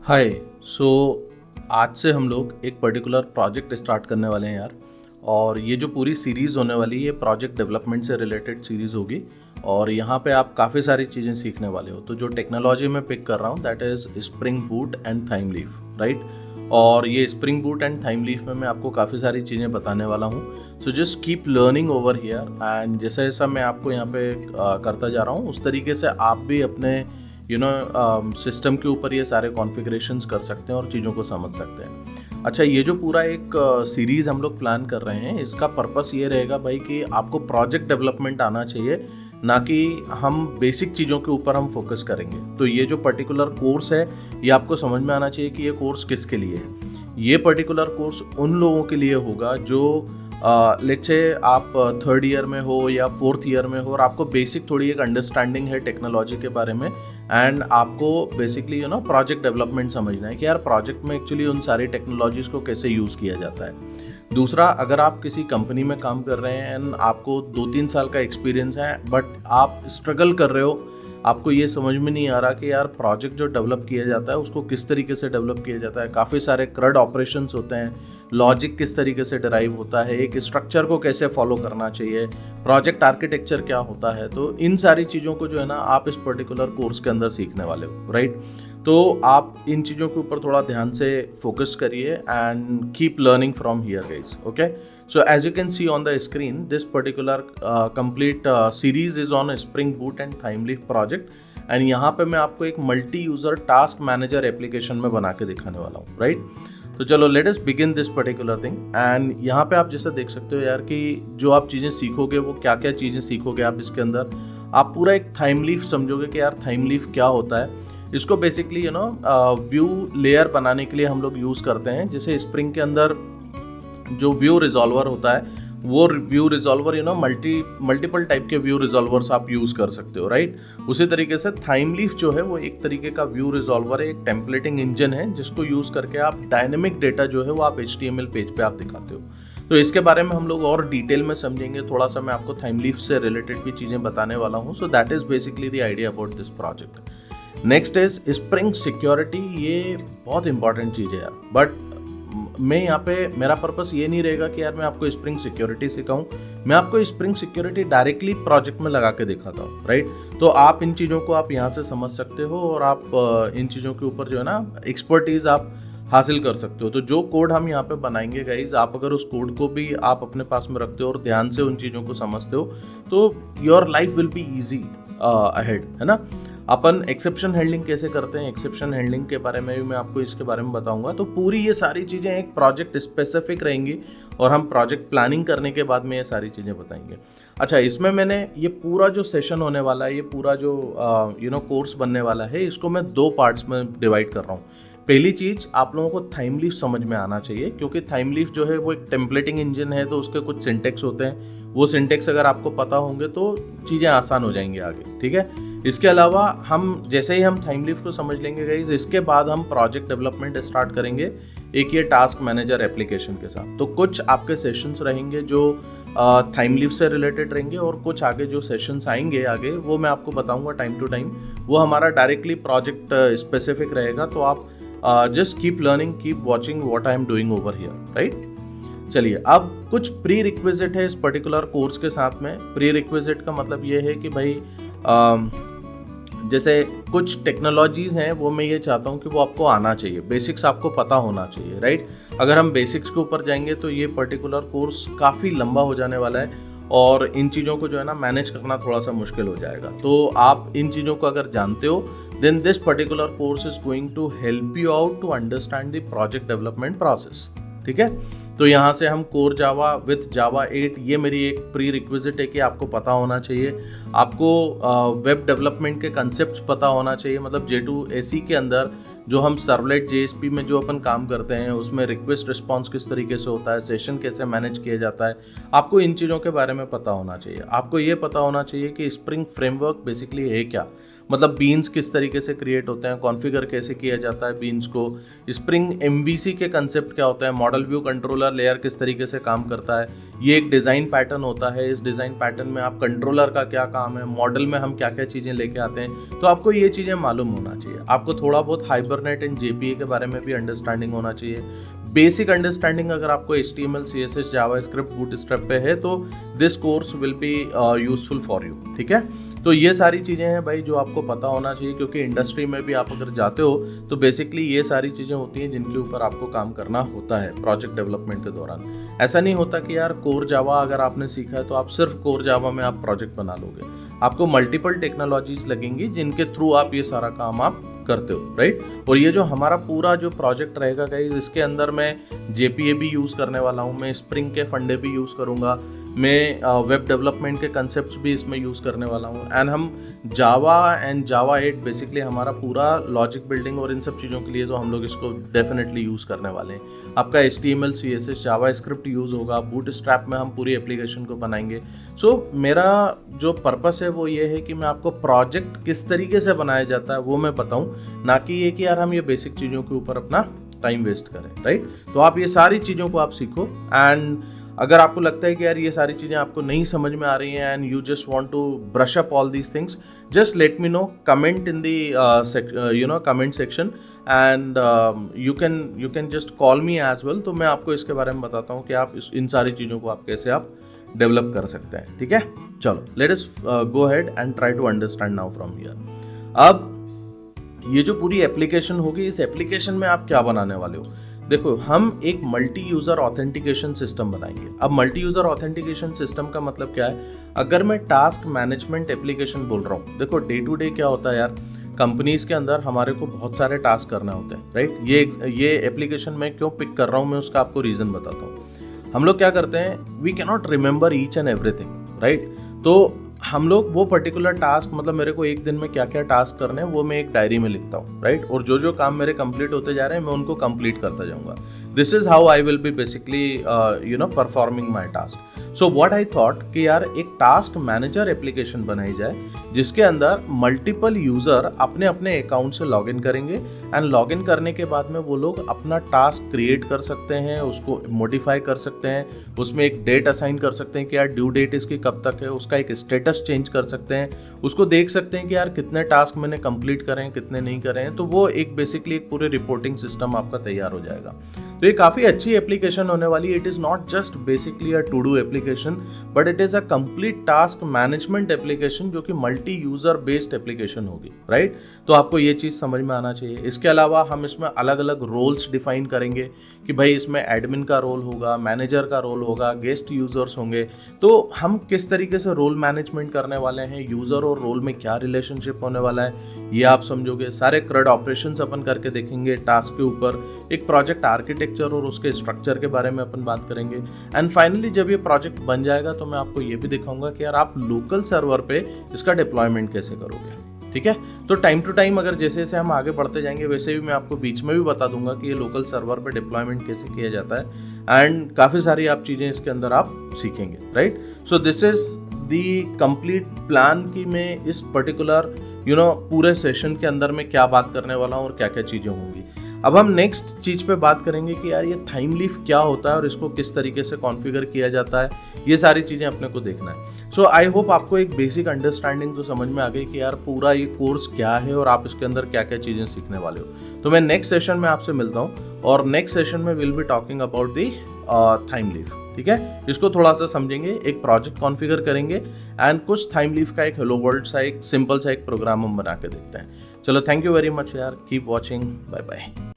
हाय। सो आज से हम लोग एक पर्टिकुलर प्रोजेक्ट स्टार्ट करने वाले हैं यार। और ये जो पूरी सीरीज़ होने वाली है ये प्रोजेक्ट डेवलपमेंट से रिलेटेड सीरीज़ होगी। और यहाँ पे आप काफ़ी सारी चीज़ें सीखने वाले हो। तो जो टेक्नोलॉजी मैं पिक कर रहा हूँ that is spring boot and Thymeleaf, right. और ये spring boot and Thymeleaf में मैं आपको काफ़ी सारी चीज़ें बताने वाला हूँ। So just keep learning over here and जैसा जैसा मैं आपको यहाँ पे करता जा रहा हूँ उस तरीके से आप भी अपने सिस्टम के ऊपर ये सारे कॉन्फ़िगरेशंस कर सकते हैं और चीज़ों को समझ सकते हैं। अच्छा, ये जो पूरा एक सीरीज़ हम लोग प्लान कर रहे हैं इसका पर्पस ये रहेगा भाई कि आपको प्रोजेक्ट डेवलपमेंट आना चाहिए, ना कि हम बेसिक चीज़ों के ऊपर हम फोकस करेंगे। तो ये जो पर्टिकुलर कोर्स है ये आपको समझ में आना चाहिए कि ये कोर्स किसके लिए है। ये पर्टिकुलर कोर्स उन लोगों के लिए होगा जो लेट्स से आप थर्ड ईयर में हो या फोर्थ ईयर में हो और आपको बेसिक थोड़ी एक अंडरस्टैंडिंग है टेक्नोलॉजी के बारे में एंड आपको बेसिकली प्रोजेक्ट डेवलपमेंट समझना है कि यार प्रोजेक्ट में एक्चुअली उन सारी टेक्नोलॉजीज़ को कैसे यूज़ किया जाता है। दूसरा, अगर आप किसी कंपनी में काम कर रहे हैं एंड आपको 2-3 साल का एक्सपीरियंस है बट आप स्ट्रगल कर रहे हो, आपको ये समझ में नहीं आ रहा कि यार प्रोजेक्ट जो डेवलप किया जाता है उसको किस तरीके से डेवलप किया जाता है, काफ़ी सारे क्रड ऑपरेशंस होते हैं, लॉजिक किस तरीके से डिराइव होता है, एक स्ट्रक्चर को कैसे फॉलो करना चाहिए, प्रोजेक्ट आर्किटेक्चर क्या होता है। तो इन सारी चीज़ों को जो है ना आप इस पर्टिकुलर कोर्स के अंदर सीखने वाले हो, राइट। तो आप इन चीज़ों के ऊपर थोड़ा ध्यान से फोकस करिए and keep learning from here guys, okay. So as you can see on the screen, this particular complete series is on a Spring Boot and Thymeleaf project and यहाँ पे मैं आपको एक multi user task manager application में बना के दिखाने वाला हूँ, राइट। तो चलो let us begin this particular thing and यहाँ पे आप जैसा देख सकते हो यार कि जो आप चीज़ें सीखोगे वो क्या क्या चीज़ें सीखोगे आप इसके अंदर। आप पूरा एक थाइमलीफ समझोगे कि यार थाइमलीफ क्या होता है। इसको बेसिकली व्यू लेयर बनाने के लिए हम लोग यूज़ करते हैं। जैसे स्प्रिंग के अंदर जो व्यू रिजॉल्वर होता है वो व्यू रिजॉल्वर मल्टीपल टाइप के व्यू रिजॉल्वर्स आप यूज़ कर सकते हो, राइट। उसी तरीके से थाइमलीफ जो है वो एक तरीके का व्यू रिजॉल्वर है, एक टेम्पलेटिंग इंजन है जिसको यूज़ करके आप डायनेमिक डेटा जो है वो आप HTML पेज पे आप दिखाते हो। तो इसके बारे में हम लोग और डिटेल में समझेंगे। थोड़ा सा मैं आपको थाइमलीफ से रिलेटेड भी चीज़ें बताने वाला हूँ। So that is basically the idea about this project. Next is spring security. ये बहुत इंपॉर्टेंट चीज़ है यार, बट मैं यहाँ पे मेरा पर्पस ये नहीं रहेगा कि यार मैं आपको स्प्रिंग सिक्योरिटी सिखाऊं, मैं आपको स्प्रिंग सिक्योरिटी डायरेक्टली प्रोजेक्ट में लगा के दिखाता हूँ, राइट। तो आप इन चीज़ों को आप यहाँ से समझ सकते हो और आप इन चीज़ों के ऊपर जो है ना एक्सपर्टीज आप हासिल कर सकते हो। तो जो कोड हम यहाँ पे बनाएंगे गाइज, आप अगर उस कोड को भी आप अपने पास में रखते हो और ध्यान से उन चीज़ों को समझते हो तो your life will be easy ahead, है ना। अपन एक्सेप्शन हैंडलिंग कैसे करते हैं, एक्सेप्शन हैंडलिंग के बारे में भी मैं आपको इसके बारे में बताऊंगा। तो पूरी ये सारी चीज़ें एक प्रोजेक्ट स्पेसिफिक रहेंगी और हम प्रोजेक्ट प्लानिंग करने के बाद में ये सारी चीज़ें बताएंगे। अच्छा, इसमें मैंने ये पूरा जो सेशन होने वाला है, ये पूरा जो कोर्स बनने वाला है, इसको मैं 2 पार्ट्स में डिवाइड कर रहा हूँ। पहली चीज़, आप लोगों को थाइमलीफ समझ में आना चाहिए क्योंकि थाइमलीफ जो है वो एक टेम्पलेटिंग इंजन है, तो उसके कुछ सिंटेक्स होते हैं। वो सिंटेक्स अगर आपको पता होंगे तो चीज़ें आसान हो जाएंगी आगे, ठीक है। इसके अलावा हम जैसे ही हम थाइमलीफ को समझ लेंगे गाइज, इसके बाद हम प्रोजेक्ट डेवलपमेंट स्टार्ट करेंगे एक ये टास्क मैनेजर एप्लीकेशन के साथ। तो कुछ आपके सेशंस रहेंगे जो थाइमलीफ से रिलेटेड रहेंगे और कुछ आगे जो सेशंस आएंगे आगे वो मैं आपको बताऊंगा टाइम टू टाइम। वो हमारा डायरेक्टली प्रोजेक्ट स्पेसिफिक रहेगा। तो आप just keep learning, keep watching what I am doing over here, right. चलिए, अब कुछ प्री रिक्विजिट है इस पर्टिकुलर कोर्स के साथ में। प्री रिक्विजिट का मतलब ये है कि भाई जैसे कुछ टेक्नोलॉजीज़ हैं वो मैं ये चाहता हूँ कि वो आपको आना चाहिए, बेसिक्स आपको पता होना चाहिए, राइट। अगर हम बेसिक्स के ऊपर जाएंगे तो ये पर्टिकुलर कोर्स काफ़ी लंबा हो जाने वाला है और इन चीज़ों को जो है ना मैनेज करना थोड़ा सा मुश्किल हो जाएगा। तो आप इन चीज़ों को अगर जानते हो then this particular course is going to help you out to understand the project development process, ठीक है। तो यहाँ से हम कोर जावा विथ जावा 8, ये मेरी एक प्री रिक्विजिट है कि आपको पता होना चाहिए। आपको वेब डेवलपमेंट के कंसेप्ट्स पता होना चाहिए। मतलब J2SE के अंदर जो हम सर्वलेट JSP में जो अपन काम करते हैं उसमें रिक्वेस्ट रिस्पॉन्स किस तरीके से होता है, सेशन कैसे मैनेज किया जाता है, आपको इन चीज़ों के बारे में पता होना चाहिए। आपको ये पता होना चाहिए कि स्प्रिंग फ्रेमवर्क बेसिकली है क्या। मतलब बीन्स किस तरीके से क्रिएट होते हैं, कॉन्फ़िगर कैसे किया जाता है बीन्स को, स्प्रिंग एमवीसी के कंसेप्ट क्या होता है, मॉडल व्यू कंट्रोलर लेयर किस तरीके से काम करता है, ये एक डिज़ाइन पैटर्न होता है, इस डिज़ाइन पैटर्न में आप कंट्रोलर का क्या काम है, मॉडल में हम क्या क्या चीज़ें लेके आते हैं। तो आपको ये चीज़ें मालूम होना चाहिए। आपको थोड़ा बहुत हाइबरनेट एंड जेपीए के बारे में भी अंडरस्टैंडिंग होना चाहिए। बेसिक अंडरस्टैंडिंग अगर आपको HTML CSS जावास्क्रिप्ट बूटस्ट्रैप पे है तो this course will be useful for you. ठीक है, तो ये सारी चीज़ें हैं भाई जो आपको पता होना चाहिए, क्योंकि इंडस्ट्री में भी आप अगर जाते हो तो बेसिकली ये सारी चीज़ें होती हैं जिनके ऊपर आपको काम करना होता है प्रोजेक्ट डेवलपमेंट के दौरान। ऐसा नहीं होता कि यार कोर जावा अगर आपने सीखा है तो आप सिर्फ कोर जावा में आप प्रोजेक्ट बना लोगे। आपको मल्टीपल टेक्नोलॉजीज लगेंगी जिनके थ्रू आप ये सारा काम आप करते हो, राइट। और ये जो हमारा पूरा जो प्रोजेक्ट रहेगा गाइस, इसके अंदर मैं JPA भी यूज़ करने वाला हूँ, मैं स्प्रिंग के फंडे भी यूज़ करूँगा, मैं वेब डेवलपमेंट के कंसेप्ट्स भी इसमें यूज़ करने वाला हूँ। एंड हम जावा एंड जावा 8 बेसिकली हमारा पूरा लॉजिक बिल्डिंग और इन सब चीज़ों के लिए तो हम लोग इसको डेफिनेटली यूज़ करने वाले हैं। आपका HTML CSS जावास्क्रिप्ट यूज़ होगा, बूटस्ट्रैप में हम पूरी एप्लीकेशन को बनाएंगे। सो मेरा जो पर्पस है वो ये है कि मैं आपको प्रोजेक्ट किस तरीके से बनाया जाता है वो मैं बताऊँ, ना कि ये कि यार हम ये बेसिक चीज़ों के ऊपर अपना टाइम वेस्ट करें, राइट। तो आप ये सारी चीज़ों को आप सीखो। एंड अगर आपको लगता है कि यार ये सारी चीज़ें आपको नहीं समझ में आ रही हैं and you just want to brush up all these things, just let me know, comment in the comment section and you can just call me as well. तो मैं आपको इसके बारे में बताता हूँ कि आप इन सारी चीज़ों को आप कैसे आप डेवलप कर सकते हैं। ठीक है, चलो let us go ahead and try to understand now from here. अब ये जो पूरी एप्लीकेशन होगी, इस एप्लीकेशन में आप क्या बनाने वाले हो। देखो, हम एक मल्टी यूज़र ऑथेंटिकेशन सिस्टम बनाएंगे। अब मल्टी यूज़र ऑथेंटिकेशन सिस्टम का मतलब क्या है, अगर मैं टास्क मैनेजमेंट एप्लीकेशन बोल रहा हूँ, देखो डे टू डे क्या होता है यार, कंपनीज के अंदर हमारे को बहुत सारे टास्क करने होते हैं, राइट। ये एप्लीकेशन मैं क्यों पिक कर रहा हूँ, मैं उसका आपको रीज़न बताता हूँ। हम लोग क्या करते हैं, we can not remember each and everything, right. तो हम लोग वो पर्टिकुलर टास्क, मतलब मेरे को एक दिन में क्या क्या टास्क करने हैं वो मैं एक डायरी में लिखता हूँ, राइट। और जो जो काम मेरे कंप्लीट होते जा रहे हैं मैं उनको कंप्लीट करता जाऊँगा। This is how I will be basically performing my task. So what I thought कि यार एक टास्क मैनेजर एप्लीकेशन बनाई जाए जिसके अंदर मल्टीपल यूज़र अपने अपने अकाउंट से लॉगिन करेंगे एंड लॉगिन करने के बाद में वो लोग अपना टास्क क्रिएट कर सकते हैं, उसको मॉडिफाई कर सकते हैं, उसमें एक डेट असाइन कर सकते हैं कि यार ड्यू डेट इसकी कब तक है, उसका एक स्टेटस चेंज कर सकते हैं, उसको देख सकते हैं कि यार कितने टास्क मैंने कंप्लीट करे हैं, कितने नहीं करे हैं। तो वो एक बेसिकली एक पूरे रिपोर्टिंग सिस्टम आपका तैयार हो जाएगा। तो ये काफ़ी अच्छी एप्लीकेशन होने वाली है। It is not just basically a to do application, but it is a complete task management application जो कि मल्टी यूज़र बेस्ड एप्लीकेशन होगी, राइट। तो आपको ये चीज़ समझ में आना चाहिए। इसके अलावा हम इसमें अलग अलग रोल्स डिफाइन करेंगे कि भाई इसमें एडमिन का रोल होगा, मैनेजर का रोल होगा, गेस्ट यूज़र्स होंगे। तो हम किस तरीके से रोल मैनेजमेंट करने वाले हैं, यूज़र और रोल में क्या रिलेशनशिप होने वाला है ये आप समझोगे। सारे CRUD ऑपरेशंस अपन करके देखेंगे टास्क के ऊपर। एक प्रोजेक्ट आर्किटेक्चर और उसके स्ट्रक्चर के बारे में अपन बात करेंगे। एंड फाइनली जब ये प्रोजेक्ट बन जाएगा तो मैं आपको ये भी दिखाऊंगा कि यार आप लोकल सर्वर पे इसका डिप्लॉयमेंट कैसे करोगे। ठीक है, तो टाइम टू टाइम अगर जैसे जैसे हम आगे बढ़ते जाएंगे वैसे भी मैं आपको बीच में भी बता दूंगा कि ये लोकल सर्वर पे डिप्लॉयमेंट कैसे किया जाता है। एंड काफ़ी सारी आप चीज़ें इसके अंदर आप सीखेंगे, right. So this is the complete plan कि मैं इस पर्टिकुलर पूरे सेशन के अंदर में क्या बात करने वाला हूँ और क्या क्या चीज़ें होंगी। अब हम नेक्स्ट चीज़ पे बात करेंगे कि यार ये थाइम लीफ क्या होता है और इसको किस तरीके से कॉन्फ़िगर किया जाता है, ये सारी चीज़ें अपने को देखना है। सो आई होप आपको एक बेसिक अंडरस्टैंडिंग तो समझ में आ गई कि यार पूरा ये कोर्स क्या है और आप इसके अंदर क्या क्या चीज़ें सीखने वाले हो। तो मैं नेक्स्ट सेशन में आपसे मिलता हूँ और नेक्स्ट सेशन में will be talking about the Thymeleaf. ठीक है, इसको थोड़ा सा समझेंगे, एक प्रोजेक्ट कॉन्फ़िगर करेंगे एंड कुछ थाइम लीफ का एक हेलो वर्ल्ड सा एक सिंपल सा एक प्रोग्राम हम बना के देखते हैं। चलो, थैंक यू वेरी मच यार, कीप वॉचिंग, बाय बाय।